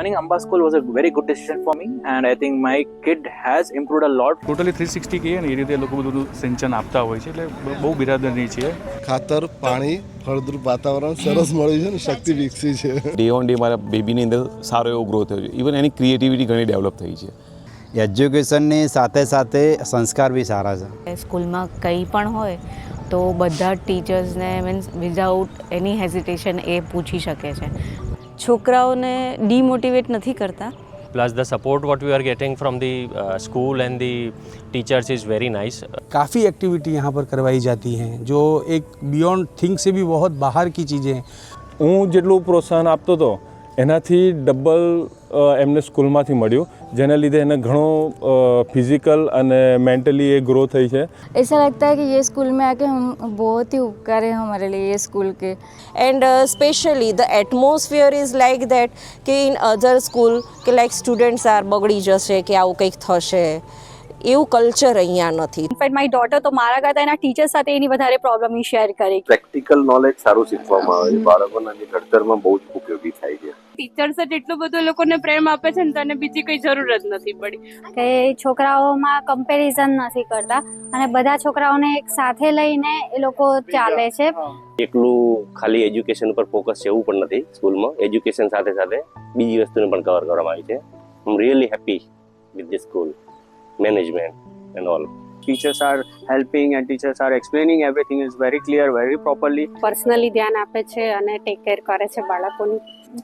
joining Amba School was a very good decision for me, and I think my kid has improved a lot. Totally 360 કહીએ ને એ રીતે લોકો બધું સિંચન આપતા હોય છે, એટલે બહુ બિરાદરની છે. ખાતર, પાણી, ફળદ્રુપ વાતાવરણ સરસ મળ્યું છે ને શક્તિ વિકસી છે. ડે ઓન ડે મારા બેબીની અંદર સારો એવો ગ્રોથ થયો છે. ઇવન એની ક્રિએટિવિટી ઘણી ડેવલપ થઈ છે. એજ્યુકેશનની સાથે સાથે સંસ્કાર બી સારા છે. સ્કૂલમાં કંઈ પણ હોય તો બધા ટીચર્સને મીન્સ વિધાઉટ એની હેઝિટેશન એ પૂછી શકે છે. છોકરાઓને ડીમોટિવેટ નથી કરતા. Plus the support what we are getting from the school and the teachers is very nice. काफ़ी एक्टिविटी यहाँ पर करवाई जाती हैं जो एक बियॉन्ड थिंक से भी बहुत बाहर की चीज़ें हैं. હું જેટલું પ્રોત્સાહન આપતો હતો એનાથી ડબલ એમને સ્કૂલમાંથી મળ્યું, જેના લીધે એને ઘણો ફિઝિકલ અને मेंटली ये ग्रोथ થઈ છે. ऐसा लगता है कि ये स्कूल में आके हम बहुत ही उपकार है हमारे लिए ये स्कूल के. And specially the atmosphere is like that કે ઇન અધર સ્કૂલ કે લાઈક સ્ટુડન્ટ્સ આર બગડી જશે કે આવું કંઈક થશે, એવું કલ્ચર અહીંયા નથી. ઇનફેક્ટ મારી ડોટર તો મારા કરતાં એના ટીચર સાથે એની વધારે પ્રોબ્લેમ શેર કરી. પ્રેક્ટિકલ નોલેજ સારું શીખવામાં આવે છે, બાળકોના જે ઘડતરમાં બહુ જ ઉપયોગી થાય છે. ટીચર્સ જ એટલું બધું લોકોને પ્રેમ આપે છે ને તને બીજી કોઈ જરૂર જ નથી પડી. કે છોકરાઓમાં કમ્પેરિઝન નથી કરતા અને બધા છોકરાઓને એક સાથે લઈને એ લોકો ચાલે છે. એકલું ખાલી એજ્યુકેશન પર ફોકસ છે એવું પણ નથી. સ્કૂલમાં એજ્યુકેશન સાથે સાથે બીજી વસ્તુને પણ કવર કરવામાં આવી છે. I am really happy with this school management and all. Teachers are helping and teachers are explaining everything is very clear, very properly. Personally ધ્યાન આપે છે અને ટેક કેર કરે છે બાળકોની.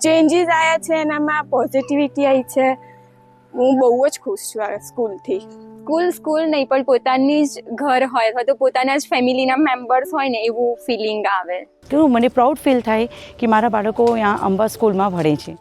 ચેન્જીસ આવ્યા છે એનામાં પોઝિટિવિટી આવી છે. હું બહુ જ ખુશ છું આ સ્કૂલથી. સ્કૂલ નહીં પણ પોતાની જ ઘર હોય અથવા તો પોતાના જ ફેમિલીના મેમ્બર્સ હોય ને એવું ફિલિંગ આવે. કેવું મને પ્રાઉડ ફીલ થાય કે મારા બાળકો અહીંયા અંબા સ્કૂલમાં ભણે છે.